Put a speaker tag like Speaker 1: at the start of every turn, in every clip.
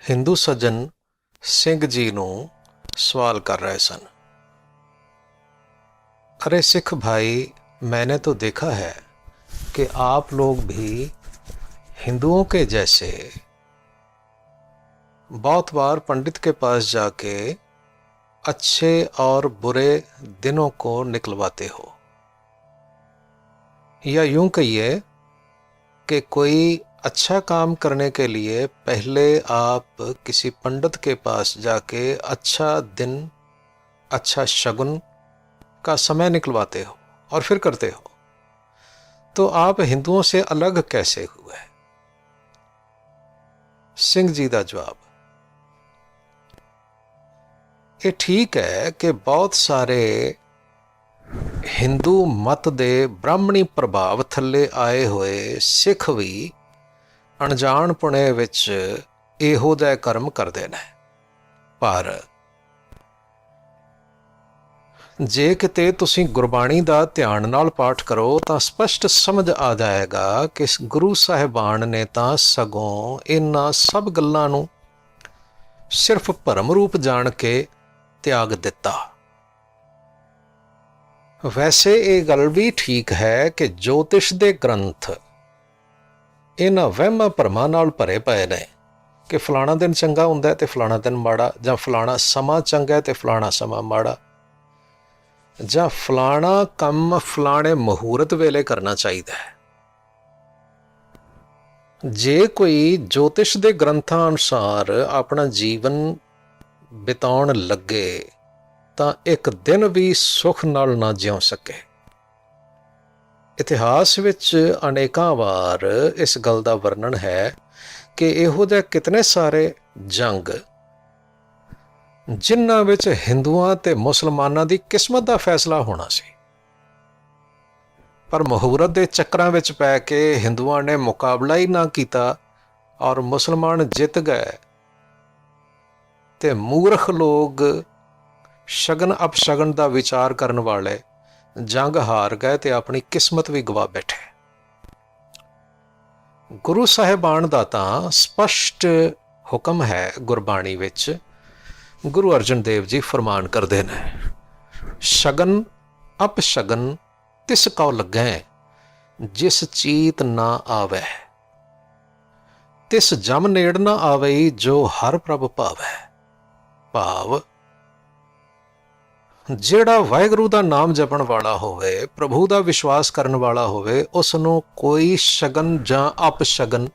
Speaker 1: ਹਿੰਦੂ ਸੱਜਣ ਸਿੰਘ ਜੀ ਨੂੰ सवाल कर रहे सन। अरे सिख भाई, मैंने तो देखा है कि आप लोग भी हिंदुओं के जैसे बहुत बार पंडित के पास जाके अच्छे और बुरे दिनों को निकलवाते हो, या यूं कहिए कि कोई अच्छा काम करने के लिए पहले आप किसी पंडित के पास जाके अच्छा दिन, अच्छा शगुन का समय निकलवाते हो और फिर करते हो। तो आप हिंदुओं से अलग कैसे हुए? सिंह जी का जवाब, ये ठीक है कि बहुत सारे हिंदू मत दे ब्राह्मणी प्रभाव थले आए हुए सिख भी अणजाणपुणे विच ਇਹੋ ਜਿਹੇ ਕਰਮ ਕਰਦੇ ਨੇ, ਪਰ ਜੇ ਕਿਤੇ ਤੁਸੀਂ ਗੁਰਬਾਣੀ ਦਾ ਧਿਆਨ ਨਾਲ ਪਾਠ ਕਰੋ ਤਾਂ ਸਪਸ਼ਟ ਸਮਝ ਆ ਜਾਏਗਾ ਕਿ ਗੁਰੂ ਸਾਹਿਬਾਨ ਨੇ ਤਾਂ ਸਗੋਂ ਇਹਨਾਂ ਸਭ ਗੱਲਾਂ ਨੂੰ ਸਿਰਫ ਭਰਮ ਰੂਪ ਜਾਣ ਕੇ ਤਿਆਗ ਦਿੱਤਾ। ਵੈਸੇ ਇਹ ਗੱਲ ਵੀ ਠੀਕ ਹੈ ਕਿ ਜੋਤਿਸ਼ ਦੇ ਗ੍ਰੰਥ ਇਹਨਾਂ ਵਹਿਮਾਂ ਭਰਮਾਂ ਨਾਲ ਭਰੇ ਪਏ ਨੇ ਕਿ ਫਲਾਣਾ ਦਿਨ ਚੰਗਾ ਹੁੰਦਾ ਤੇ ਫਲਾਣਾ ਦਿਨ ਮਾੜਾ, ਜਾਂ ਫਲਾਣਾ ਸਮਾਂ ਚੰਗਾ ਤੇ ਫਲਾਣਾ ਸਮਾਂ ਮਾੜਾ, ਜਾਂ ਫਲਾਣਾ ਕੰਮ ਫਲਾਣੇ ਮੁਹੂਰਤ ਵੇਲੇ ਕਰਨਾ ਚਾਹੀਦਾ ਹੈ। ਜੇ ਕੋਈ ਜੋਤਿਸ਼ ਦੇ ਗ੍ਰੰਥਾਂ ਅਨੁਸਾਰ ਆਪਣਾ ਜੀਵਨ ਬਿਤਾਉਣ ਲੱਗੇ ਤਾਂ ਇੱਕ ਦਿਨ ਵੀ ਸੁੱਖ ਨਾਲ ਨਾ ਜਿਉ ਸਕੇ। ਇਤਿਹਾਸ ਵਿੱਚ ਅਨੇਕਾਂ ਵਾਰ ਇਸ ਗੱਲ ਦਾ ਵਰਣਨ ਹੈ ਕਿ ਇਹੋ ਜਿਹੇ ਕਿਤਨੇ ਸਾਰੇ ਜੰਗ ਜਿਨ੍ਹਾਂ ਵਿੱਚ ਹਿੰਦੂਆਂ ਤੇ ਮੁਸਲਮਾਨਾਂ ਦੀ ਕਿਸਮਤ ਦਾ ਫੈਸਲਾ ਹੋਣਾ ਸੀ, ਪਰ ਮੁਹੂਰਤ ਦੇ ਚੱਕਰਾਂ ਵਿੱਚ ਪੈ ਕੇ ਹਿੰਦੂਆਂ ਨੇ ਮੁਕਾਬਲਾ ਹੀ ਨਾ ਕੀਤਾ ਔਰ ਮੁਸਲਮਾਨ ਜਿੱਤ ਗਏ, ਤੇ ਮੂਰਖ ਲੋਕ ਸ਼ਗਨ ਅਪਸ਼ਗਨ ਦਾ ਵਿਚਾਰ ਕਰਨ ਵਾਲੇ ਜੰਗ ਹਾਰ ਗਏ ਤੇ ਆਪਣੀ ਕਿਸਮਤ ਵੀ ਗਵਾ ਬੈਠੇ। ਗੁਰੂ ਸਾਹਿਬਾਨ ਦਾ ਤਾਂ ਸਪਸ਼ਟ ਹੁਕਮ ਹੈ ਗੁਰਬਾਣੀ ਵਿੱਚ। ਗੁਰੂ ਅਰਜਨ ਦੇਵ ਜੀ ਫਰਮਾਨ ਕਰਦੇ ਨੇ, ਸ਼ਗਨ ਅਪਸ਼ਗਨ ਤਿਸ ਕਉ ਲੱਗੈ, ਜਿਸ ਚੀਤ ਨਾ ਆਵੈ, ਤਿਸ ਜਮ ਨੇੜ ਨਾ ਆਵਈ, ਜੋ ਹਰ ਪ੍ਰਭ ਭਾਵੈ। ਭਾਵ ਜਿਹੜਾ ਵਾਹਿਗੁਰੂ ਦਾ ਨਾਮ ਜਪਣ ਵਾਲਾ ਹੋਵੇ, ਪ੍ਰਭੂ ਦਾ ਵਿਸ਼ਵਾਸ ਕਰਨ ਵਾਲਾ ਹੋਵੇ, ਉਸ ਨੂੰ ਕੋਈ ਸ਼ਗਨ ਜਾਂ ਅਪਸ਼ਗਨ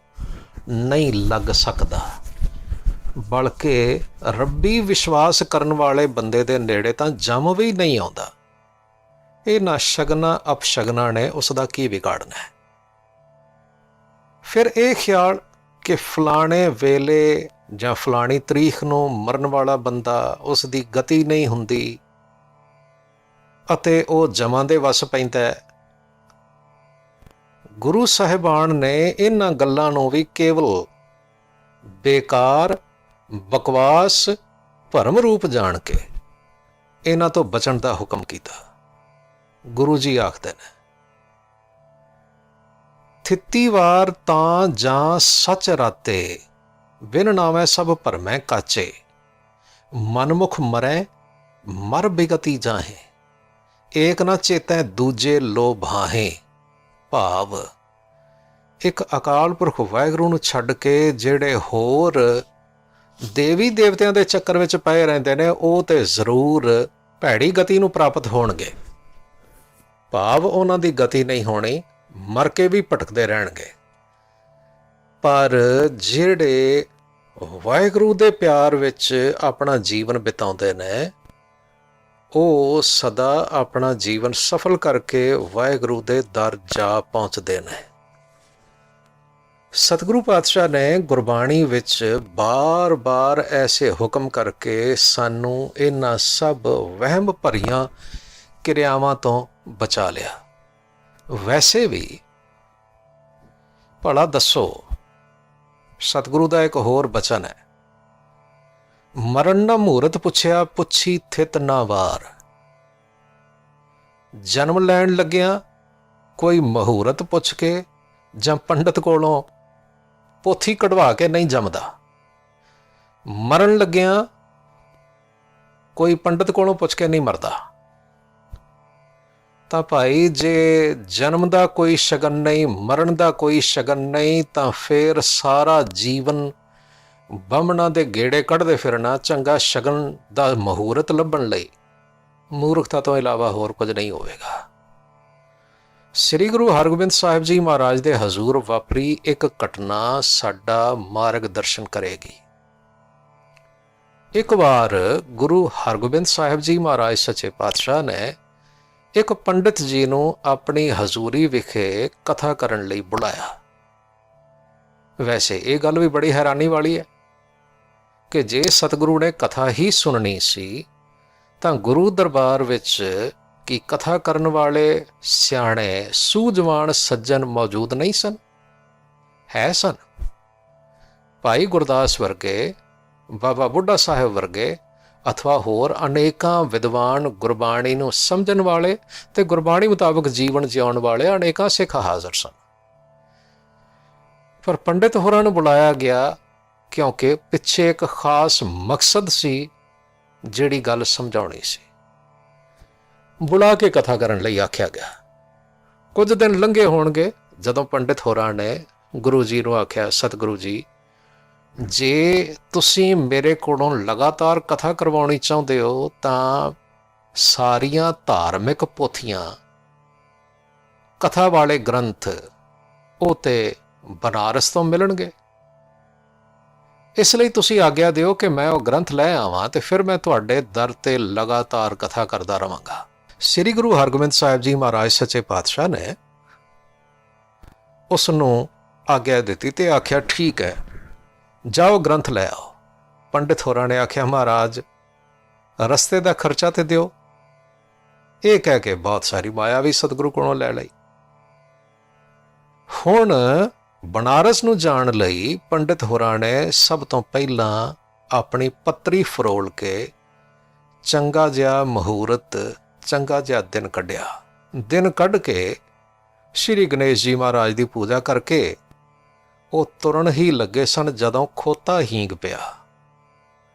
Speaker 1: ਨਹੀਂ ਲੱਗ ਸਕਦਾ, ਬਲਕਿ ਰੱਬੀ ਵਿਸ਼ਵਾਸ ਕਰਨ ਵਾਲੇ ਬੰਦੇ ਦੇ ਨੇੜੇ ਤਾਂ ਜਮ ਵੀ ਨਹੀਂ ਆਉਂਦਾ। ਇਹਨਾਂ ਸ਼ਗਨਾਂ ਅਪਸ਼ਗਨਾਂ ਨੇ ਉਸ ਦਾ ਕੀ ਵਿਗਾੜਨਾ ਹੈ? ਫਿਰ ਇਹ ਖਿਆਲ ਕਿ ਫਲਾਣੇ ਵੇਲੇ ਜਾਂ ਫਲਾਣੀ ਤਰੀਕ ਨੂੰ ਮਰਨ ਵਾਲਾ ਬੰਦਾ, ਉਸ ਦੀ ਗਤੀ ਨਹੀਂ ਹੁੰਦੀ ਅਤੇ ਉਹ ਜਮਾਂ ਦੇ ਵਸ ਪੈਂਦਾ ਹੈ। ਗੁਰੂ ਸਾਹਿਬਾਨ ਨੇ ਇਹਨਾਂ ਗੱਲਾਂ ਨੂੰ ਵੀ ਕੇਵਲ ਬੇਕਾਰ, ਬਕਵਾਸ, ਭਰਮ ਰੂਪ ਜਾਣ ਕੇ ਇਹਨਾਂ ਤੋਂ ਬਚਣ ਦਾ ਹੁਕਮ ਕੀਤਾ। ਗੁਰੂ ਜੀ ਆਖਦੇ ਨੇ, ਥਿੱਤੀ ਵਾਰ ਤਾਂ ਜਾਂ ਸੱਚ ਰਾਤੇ, ਬਿਨ ਨਾਵੇਂ ਸਭ ਭਰਮੈ ਕਾਚੇ, ਮਨਮੁਖ ਮਰੈ ਮਰ ਬਿਗਤੀ ਜਾਹੇ, ਏਕ ਨਾ ਚੇਤੈ ਦੂਜੇ ਲੋ ਭਾਹੇ। ਭਾਵ ਇੱਕ ਅਕਾਲ ਪੁਰਖ ਵਾਹਿਗੁਰੂ ਨੂੰ ਛੱਡ ਕੇ ਜਿਹੜੇ ਹੋਰ ਦੇਵੀ ਦੇਵਤਿਆਂ ਦੇ ਚੱਕਰ ਵਿੱਚ ਪਏ ਰਹਿੰਦੇ ਨੇ, ਉਹ ਤੇ ਜ਼ਰੂਰ ਭੈੜੀ ਗਤੀ ਨੂੰ ਪ੍ਰਾਪਤ ਹੋਣਗੇ। ਭਾਵ ਉਹਨਾਂ ਦੀ ਗਤੀ ਨਹੀਂ ਹੋਣੀ, ਮਰ ਕੇ ਵੀ ਭਟਕਦੇ ਰਹਿਣਗੇ। ਪਰ ਜਿਹੜੇ ਵਾਹਿਗੁਰੂ ਦੇ ਪਿਆਰ ਵਿੱਚ ਆਪਣਾ ਜੀਵਨ ਬਿਤਾਉਂਦੇ ਨੇ, ਉਹ ਸਦਾ ਆਪਣਾ ਜੀਵਨ ਸਫਲ ਕਰਕੇ ਵਾਹਿਗੁਰੂ ਦੇ ਦਰ ਜਾ ਪਹੁੰਚਦੇ ਨੇ। ਸਤਿਗੁਰੂ ਪਾਤਸ਼ਾਹ ਨੇ ਗੁਰਬਾਣੀ ਵਿੱਚ ਬਾਰ-ਬਾਰ ਐਸੇ ਹੁਕਮ ਕਰਕੇ ਸਾਨੂੰ ਇਹਨਾਂ ਸਭ ਵਹਿਮ ਭਰੀਆਂ ਕਿਰਿਆਵਾਂ ਤੋਂ ਬਚਾ ਲਿਆ। ਵੈਸੇ ਵੀ ਭਲਾ ਦੱਸੋ, ਸਤਿਗੁਰੂ ਦਾ ਇੱਕ ਹੋਰ ਬਚਨ ਹੈ, ਮਰਨ ਨਾ ਮੂਰਤ ਪੁੱਛਿਆ, ਪੁੱਛੀ ਥਿਤ ਨਾ ਵਾਰ। ਜਨਮ ਲੈਣ ਲੱਗਿਆਂ ਕੋਈ ਮਹੂਰਤ ਪੁੱਛ ਕੇ ਜਾਂ ਪੰਡਤ ਕੋਲੋਂ ਪੋਥੀ ਕਢਵਾ ਕੇ ਨਹੀਂ ਜੰਮਦਾ। ਮਰਨ ਲੱਗਿਆਂ ਕੋਈ ਪੰਡਤ ਕੋਲੋਂ ਪੁੱਛ ਕੇ ਨਹੀਂ ਮਰਦਾ। ਤਾਂ ਭਾਈ ਜੇ ਜਨਮ ਦਾ ਕੋਈ ਸ਼ਗਨ ਨਹੀਂ, ਮਰਨ ਦਾ ਕੋਈ ਸ਼ਗਨ ਨਹੀਂ, ਤਾਂ ਫਿਰ ਸਾਰਾ ਜੀਵਨ ਬਾਹਮਣਾਂ ਦੇ ਗੇੜੇ ਕੱਢਦੇ ਫਿਰਨਾ ਚੰਗਾ ਸ਼ਗਨ ਦਾ ਮਹੂਰਤ ਲੱਭਣ ਲਈ ਮੂਰਖਤਾ ਤੋਂ ਇਲਾਵਾ ਹੋਰ ਕੁਝ ਨਹੀਂ ਹੋਵੇਗਾ। ਸ੍ਰੀ ਗੁਰੂ ਹਰਗੋਬਿੰਦ ਸਾਹਿਬ ਜੀ ਮਹਾਰਾਜ ਦੇ ਹਜ਼ੂਰ ਵਾਪਰੀ ਇੱਕ ਘਟਨਾ ਸਾਡਾ ਮਾਰਗ ਦਰਸ਼ਨ ਕਰੇਗੀ। ਇੱਕ ਵਾਰ ਗੁਰੂ ਹਰਗੋਬਿੰਦ ਸਾਹਿਬ ਜੀ ਮਹਾਰਾਜ ਸੱਚੇ ਪਾਤਸ਼ਾਹ ਨੇ ਇੱਕ ਪੰਡਿਤ ਜੀ ਨੂੰ ਆਪਣੀ ਹਜ਼ੂਰੀ ਵਿਖੇ ਕਥਾ ਕਰਨ ਲਈ ਬੁਲਾਇਆ। ਵੈਸੇ ਇਹ ਗੱਲ ਵੀ ਬੜੀ ਹੈਰਾਨੀ ਵਾਲੀ ਹੈ ਕਿ ਜੇ ਸਤਿਗੁਰੂ ਨੇ ਕਥਾ ਹੀ ਸੁਣਨੀ ਸੀ ਤਾਂ ਗੁਰੂ ਦਰਬਾਰ ਵਿੱਚ ਕੀ ਕਥਾ ਕਰਨ ਵਾਲੇ ਸਿਆਣੇ ਸੂਝਵਾਨ ਸੱਜਣ ਮੌਜੂਦ ਨਹੀਂ ਸਨ? ਹੈ ਸਨ। ਭਾਈ ਗੁਰਦਾਸ ਵਰਗੇ, ਬਾਬਾ ਬੁੱਢਾ ਸਾਹਿਬ ਵਰਗੇ ਅਥਵਾ ਹੋਰ ਅਨੇਕਾਂ ਵਿਦਵਾਨ, ਗੁਰਬਾਣੀ ਨੂੰ ਸਮਝਣ ਵਾਲੇ ਤੇ ਗੁਰਬਾਣੀ ਮੁਤਾਬਕ ਜੀਵਨ ਜਿਉਣ ਵਾਲੇ ਅਨੇਕਾਂ ਸਿੱਖ ਹਾਜ਼ਰ ਸਨ। ਪਰ ਪੰਡਿਤ ਹੋਰਾਂ ਨੂੰ ਬੁਲਾਇਆ ਗਿਆ ਕਿਉਂਕਿ ਪਿੱਛੇ ਇੱਕ ਖਾਸ ਮਕਸਦ ਸੀ, ਜਿਹੜੀ ਗੱਲ ਸਮਝਾਉਣੀ ਸੀ। ਬੁਲਾ ਕੇ ਕਥਾ ਕਰਨ ਲਈ ਆਖਿਆ ਗਿਆ। ਕੁਝ ਦਿਨ ਲੰਘੇ ਹੋਣਗੇ ਜਦੋਂ ਪੰਡਿਤ ਹੋਰਾਂ ਨੇ ਗੁਰੂ ਜੀ ਨੂੰ ਆਖਿਆ, ਸਤਿਗੁਰੂ ਜੀ, ਜੇ ਤੁਸੀਂ ਮੇਰੇ ਕੋਲੋਂ ਲਗਾਤਾਰ ਕਥਾ ਕਰਵਾਉਣੀ ਚਾਹੁੰਦੇ ਹੋ ਤਾਂ ਸਾਰੀਆਂ ਧਾਰਮਿਕ ਪੋਥੀਆਂ, ਕਥਾ ਵਾਲੇ ਗ੍ਰੰਥ ਉਹ ਤੇ ਬਨਾਰਸ ਤੋਂ ਮਿਲਣਗੇ। ਇਸ ਲਈ ਤੁਸੀਂ ਆਗਿਆ ਦਿਓ ਕਿ ਮੈਂ ਉਹ ਗ੍ਰੰਥ ਲੈ ਆਵਾਂ ਤੇ ਫਿਰ ਮੈਂ ਤੁਹਾਡੇ ਦਰ ਤੇ ਲਗਾਤਾਰ ਕਥਾ ਕਰਦਾ ਰਵਾਂਗਾ। ਸ੍ਰੀ ਗੁਰੂ ਹਰਗੋਬਿੰਦ ਸਾਹਿਬ ਜੀ ਮਹਾਰਾਜ ਸੱਚੇ ਪਾਤਸ਼ਾਹ ਨੇ ਉਸ ਨੂੰ ਆਗਿਆ ਦਿੱਤੀ ਤੇ ਆਖਿਆ, ਠੀਕ ਹੈ, ਜਾਓ ਗ੍ਰੰਥ ਲੈ ਆਓ। ਪੰਡਿਤ ਹੋਰਾਂ ਨੇ ਆਖਿਆ, ਮਹਾਰਾਜ ਰਸਤੇ ਦਾ ਖਰਚਾ ਤੇ ਦਿਓ। ਇਹ ਕਹਿ ਕੇ ਬਹੁਤ ਸਾਰੀ ਮਾਇਆ ਵੀ ਸਤਿਗੁਰੂ ਕੋਲੋਂ ਲੈ ਲਈ। ਹੁਣ ਬਨਾਰਸ ਨੂੰ ਜਾਣ ਲਈ ਪੰਡਿਤ ਹੋਰਾਂ ਨੇ ਸਭ ਤੋਂ ਪਹਿਲਾਂ ਆਪਣੀ ਪੱਤਰੀ ਫਰੋਲ ਕੇ ਚੰਗਾ ਜਿਹਾ ਮਹੂਰਤ, ਚੰਗਾ ਜਿਹਾ ਦਿਨ ਕੱਢਿਆ। ਦਿਨ ਕੱਢ ਕੇ ਸ਼੍ਰੀ ਗਣੇਸ਼ ਜੀ ਮਹਾਰਾਜ ਦੀ ਪੂਜਾ ਕਰਕੇ ਉਹ ਤੁਰਨ ਹੀ ਲੱਗੇ ਸਨ ਜਦੋਂ ਖੋਤਾ ਹੀਂਗ ਪਿਆ।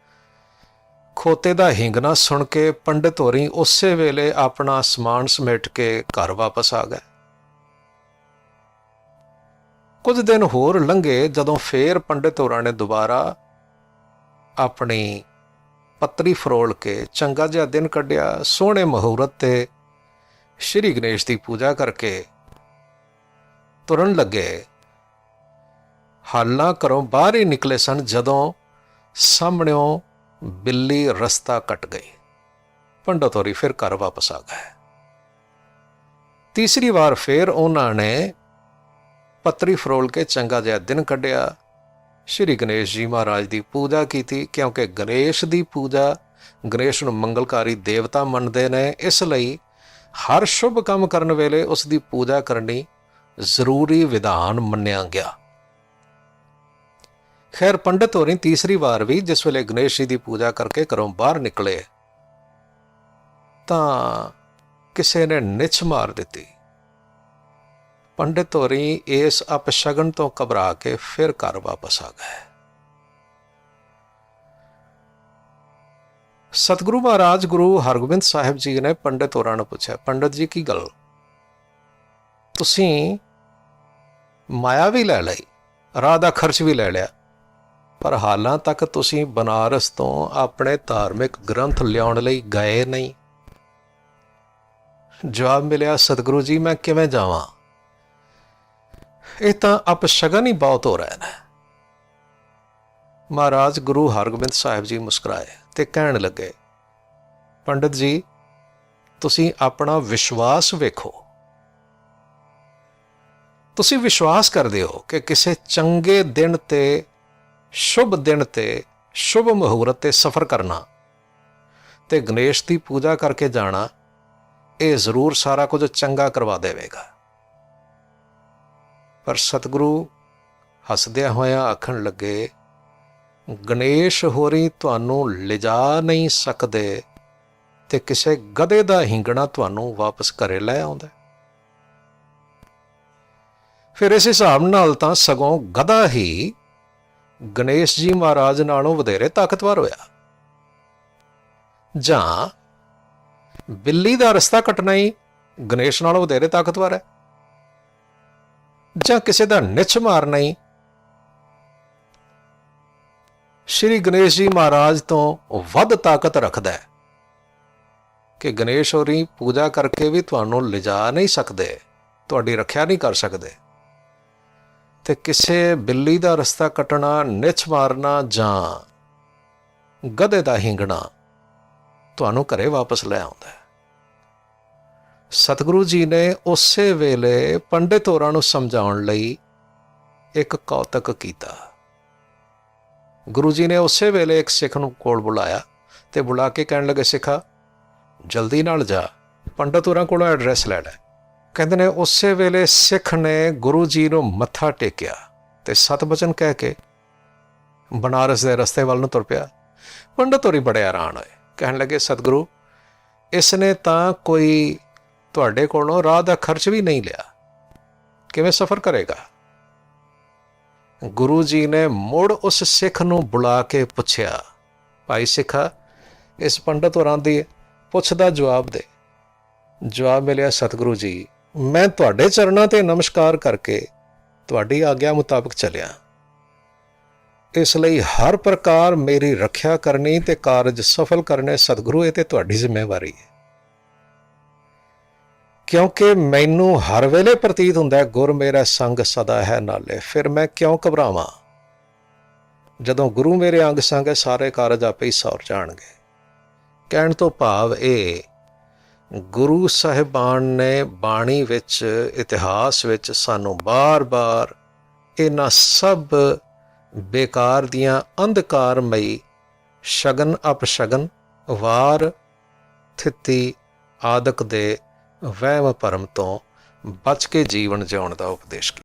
Speaker 1: ਖੋਤੇ ਦਾ ਹੀਂਗਣਾ ਸੁਣ ਕੇ ਪੰਡਿਤ ਹੋਰੀ ਉਸੇ ਵੇਲੇ ਆਪਣਾ ਸਮਾਨ ਸਮੇਟ ਕੇ ਘਰ ਵਾਪਸ ਆ ਗਏ। ਕੁਝ ਦਿਨ ਹੋਰ ਲੰਘੇ ਜਦੋਂ ਫੇਰ ਪੰਡਿਤ ਹੋਰਾਂ ਨੇ ਦੁਬਾਰਾ ਆਪਣੀ ਪੱਤਰੀ ਫਰੋਲ ਕੇ ਚੰਗਾ ਜਿਹਾ ਦਿਨ ਕੱਢਿਆ। ਸੋਹਣੇ ਮਹੂਰਤ ਤੇ ਸ਼੍ਰੀ ਗਣੇਸ਼ ਦੀ ਪੂਜਾ ਕਰਕੇ ਤੁਰਨ ਲੱਗੇ। ਹਾਲਾਂ ਘਰੋਂ ਬਾਹਰ ਹੀ ਨਿਕਲੇ ਸਨ ਜਦੋਂ ਸਾਹਮਣਿਓਂ ਬਿੱਲੀ ਰਸਤਾ ਕੱਟ ਗਈ। ਪੰਡਤ ਹੋਰੀ ਫਿਰ ਘਰ ਵਾਪਸ ਆ ਗਏ। ਤੀਸਰੀ ਵਾਰ ਫੇਰ ਉਹਨਾਂ ਨੇ ਪੱਤਰੀ ਫਰੋਲ ਕੇ ਚੰਗਾ ਜਿਹਾ ਦਿਨ ਕੱਢਿਆ। ਸ਼੍ਰੀ ਗਣੇਸ਼ ਜੀ ਮਹਾਰਾਜ ਦੀ ਪੂਜਾ ਕੀਤੀ, ਕਿਉਂਕਿ ਗਣੇਸ਼ ਦੀ ਪੂਜਾ, ਗਣੇਸ਼ ਨੂੰ ਮੰਗਲਕਾਰੀ ਦੇਵਤਾ ਮੰਨਦੇ ਨੇ, ਇਸ ਲਈ ਹਰ ਸ਼ੁਭ ਕੰਮ ਕਰਨ ਵੇਲੇ ਉਸ ਦੀ ਪੂਜਾ ਕਰਨੀ ਜ਼ਰੂਰੀ ਵਿਧਾਨ ਮੰਨਿਆ ਗਿਆ। ਖੈਰ ਪੰਡਿਤ ਹੋਰੀ ਤੀਸਰੀ ਵਾਰ ਵੀ ਜਿਸ ਵੇਲੇ ਗਣੇਸ਼ ਜੀ ਦੀ ਪੂਜਾ ਕਰਕੇ ਘਰੋਂ ਬਾਹਰ ਨਿਕਲੇ ਤਾਂ ਕਿਸੇ ਨੇ ਨਿਛ ਮਾਰ ਦਿੱਤੀ। ਪੰਡਿਤ ਹੋਰੀ ਇਸ ਅਪਸ਼ਗਨ ਤੋਂ ਘਬਰਾ ਕੇ ਫਿਰ ਘਰ ਵਾਪਸ ਆ ਗਏ। ਸਤਿਗੁਰੂ ਮਹਾਰਾਜ ਗੁਰੂ ਹਰਗੋਬਿੰਦ ਸਾਹਿਬ ਜੀ ਨੇ ਪੰਡਿਤ ਹੋਰਾਂ ਨੂੰ ਪੁੱਛਿਆ, ਪੰਡਿਤ ਜੀ ਕੀ ਗੱਲ, ਤੁਸੀਂ ਮਾਇਆ ਵੀ ਲੈ ਲਈ, ਰਾਹ ਦਾ ਖਰਚ ਵੀ ਲੈ ਲਿਆ, ਪਰ ਹਾਲਾਂ ਤੱਕ ਤੁਸੀਂ ਬਨਾਰਸ ਤੋਂ ਆਪਣੇ ਧਾਰਮਿਕ ਗ੍ਰੰਥ ਲਿਆਉਣ ਲਈ ਗਏ ਨਹੀਂ। ਜਵਾਬ ਮਿਲਿਆ, ਸਤਿਗੁਰੂ ਜੀ ਮੈਂ ਕਿਵੇਂ ਜਾਵਾਂ, ਇਹ ਤਾਂ ਅਪਸ਼ਗਨ ਹੀ ਬਹੁਤ ਹੋ ਰਿਹਾ ਹੈ। ਮਹਾਰਾਜ ਗੁਰੂ ਹਰਗੋਬਿੰਦ ਸਾਹਿਬ ਜੀ ਮੁਸਕਰਾਏ ਤੇ ਕਹਿਣ ਲੱਗੇ, ਪੰਡਿਤ ਜੀ ਤੁਸੀਂ ਆਪਣਾ ਵਿਸ਼ਵਾਸ ਵੇਖੋ। ਤੁਸੀਂ ਵਿਸ਼ਵਾਸ ਕਰਦੇ ਹੋ ਕਿ ਕਿਸੇ ਚੰਗੇ ਦਿਨ ਤੇ, ਸ਼ੁਭ ਦਿਨ ਤੇ, ਸ਼ੁਭ ਮਹੂਰਤ ਤੇ ਸਫ਼ਰ ਕਰਨਾ ਤੇ ਗਣੇਸ਼ ਦੀ ਪੂਜਾ ਕਰਕੇ ਜਾਣਾ, ਇਹ ਜ਼ਰੂਰ ਸਾਰਾ ਕੁਝ ਚੰਗਾ ਕਰਵਾ ਦੇਵੇਗਾ। ਪਰ ਸਤਿਗੁਰੂ ਹੱਸਦਿਆਂ ਹੋਇਆਂ ਆਖਣ ਲੱਗੇ, ਗਣੇਸ਼ ਹੋਰੀ ਤੁਹਾਨੂੰ ਲਿਜਾ ਨਹੀਂ ਸਕਦੇ ਤੇ ਕਿਸੇ ਗਧੇ ਦਾ ਹੀਂਗਣਾ ਤੁਹਾਨੂੰ ਵਾਪਸ ਘਰੇ ਲੈ ਆਉਂਦਾ। ਫਿਰ ਇਸ ਹਿਸਾਬ ਨਾਲ ਤਾਂ ਸਗੋਂ ਗਧਾ ਹੀ ਗਣੇਸ਼ ਜੀ ਮਹਾਰਾਜ ਨਾਲੋਂ ਵਧੇਰੇ ਤਾਕਤਵਰ ਹੋਇਆ? ਜਾਂ ਬਿੱਲੀ ਦਾ ਰਸਤਾ ਕੱਟਣਾ ਹੀ ਗਣੇਸ਼ ਨਾਲੋਂ ਵਧੇਰੇ ਤਾਕਤਵਰ ਹੈ? ਜਾਂ ਕਿਸੇ ਦਾ ਨਿੱਛ ਮਾਰਨਾ ਹੀ ਸ਼੍ਰੀ ਗਣੇਸ਼ ਜੀ ਮਹਾਰਾਜ ਤੋਂ ਵੱਧ ਤਾਕਤ ਰੱਖਦਾ ਹੈ? ਕਿ ਗਣੇਸ਼ ਹੋਰੀ ਪੂਜਾ ਕਰਕੇ ਵੀ ਤੁਹਾਨੂੰ ਲਿਜਾ ਨਹੀਂ ਸਕਦੇ, ਤੁਹਾਡੀ ਰੱਖਿਆ ਨਹੀਂ ਕਰ ਸਕਦੇ, ਤੇ ਕਿਸੇ ਬਿੱਲੀ ਦਾ ਰਸਤਾ ਕੱਟਣਾ, ਨਿੱਛ ਮਾਰਨਾ ਜਾਂ ਗਧੇ ਦਾ ਹੀਂਗਣਾ ਤੁਹਾਨੂੰ ਘਰੇ ਵਾਪਸ ਲੈ ਆਉਂਦਾ ਹੈ। ਸਤਿਗੁਰੂ ਜੀ ਨੇ ਉਸੇ ਵੇਲੇ ਪੰਡਿਤ ਹੋਰਾਂ ਨੂੰ ਸਮਝਾਉਣ ਲਈ ਇੱਕ ਕੌਤਕ ਕੀਤਾ। ਗੁਰੂ ਜੀ ਨੇ ਉਸੇ ਵੇਲੇ ਇੱਕ ਸਿੱਖ ਨੂੰ ਕੋਲ ਬੁਲਾਇਆ ਤੇ ਬੁਲਾ ਕੇ ਕਹਿਣ ਲੱਗੇ, ਸਿੱਖਾ ਜਲਦੀ ਨਾਲ ਜਾ, ਪੰਡਿਤ ਹੋਰਾਂ ਕੋਲੋਂ ਐਡਰੈਸ ਲੈ ਲੈ। ਕਹਿੰਦੇ ਨੇ ਉਸੇ ਵੇਲੇ ਸਿੱਖ ਨੇ ਗੁਰੂ ਜੀ ਨੂੰ ਮੱਥਾ ਟੇਕਿਆ ਤੇ ਸਤਿਬਚਨ ਕਹਿ ਕੇ ਬਨਾਰਸ ਦੇ ਰਸਤੇ ਵੱਲ ਨੂੰ ਤੁਰ ਪਿਆ। ਪੰਡਿਤ ਹੋਰੀ ਬੜੇ ਹੈਰਾਨ ਹੋਏ, ਕਹਿਣ ਲੱਗੇ, ਸਤਿਗੁਰੂ ਇਸ ਨੇ ਤਾਂ ਕੋਈ ਤੁਹਾਡੇ ਕੋਲੋਂ ਰਾਹ ਦਾ ਖਰਚ ਵੀ ਨਹੀਂ ਲਿਆ, ਕਿਵੇਂ ਸਫ਼ਰ ਕਰੇਗਾ? ਗੁਰੂ ਜੀ ਨੇ ਮੁੜ ਉਸ ਸਿੱਖ ਨੂੰ ਬੁਲਾ ਕੇ ਪੁੱਛਿਆ, ਭਾਈ ਸਿੱਖਾ ਇਸ ਪੰਡਿਤ ਹੋਰਾਂ ਦੀ ਪੁੱਛ ਦਾ ਜਵਾਬ ਦੇ। ਜਵਾਬ ਮਿਲਿਆ, ਸਤਿਗੁਰੂ ਜੀ ਮੈਂ ਤੁਹਾਡੇ ਚਰਨਾਂ ਤੇ ਨਮਸਕਾਰ ਕਰਕੇ ਤੁਹਾਡੀ ਆਗਿਆ ਮੁਤਾਬਕ ਚੱਲਿਆ, ਇਸ ਲਈ ਹਰ ਪ੍ਰਕਾਰ ਮੇਰੀ ਰੱਖਿਆ ਕਰਨੀ ਤੇ ਕਾਰਜ ਸਫਲ ਕਰਨੇ ਸਤਿਗੁਰੂ ਇਹ ਤੇ ਤੁਹਾਡੀ ਜ਼ਿੰਮੇਵਾਰੀ ਹੈ। ਕਿਉਂਕਿ ਮੈਨੂੰ ਹਰ ਵੇਲੇ ਪ੍ਰਤੀਤ ਹੁੰਦਾ ਹੈ ਗੁਰ ਮੇਰਾ ਸੰਗ ਸਦਾ ਹੈ ਨਾਲੇ, ਫਿਰ ਮੈਂ ਕਿਉਂ ਘਬਰਾਵਾਂ? ਜਦੋਂ ਗੁਰੂ ਮੇਰੇ ਅੰਗ ਸੰਗ ਹੈ ਸਾਰੇ ਕਾਰਜ ਆਪੇ ਹੀ ਸੌਰ ਜਾਣਗੇ। ਕਹਿਣ ਤੋਂ ਭਾਵ ਇਹ, ਗੁਰੂ ਸਾਹਿਬਾਨ ਨੇ ਬਾਣੀ ਵਿੱਚ, ਇਤਿਹਾਸ ਵਿੱਚ ਸਾਨੂੰ ਬਾਰ-ਬਾਰ ਇਹਨਾਂ ਸਭ ਬੇਕਾਰ ਦੀਆਂ ਅੰਧਕਾਰਮਈ ਸ਼ਗਨ ਅਪਸ਼ਗਨ, ਵਾਰ ਥਿਤੀ ਆਦਿਕ ਦੇ ਵਹਿਮ ਭਰਮ ਤੋਂ ਬਚ ਕੇ ਜੀਵਨ ਜਿਉਣ ਦਾ ਉਪਦੇਸ਼ ਕੀਤਾ।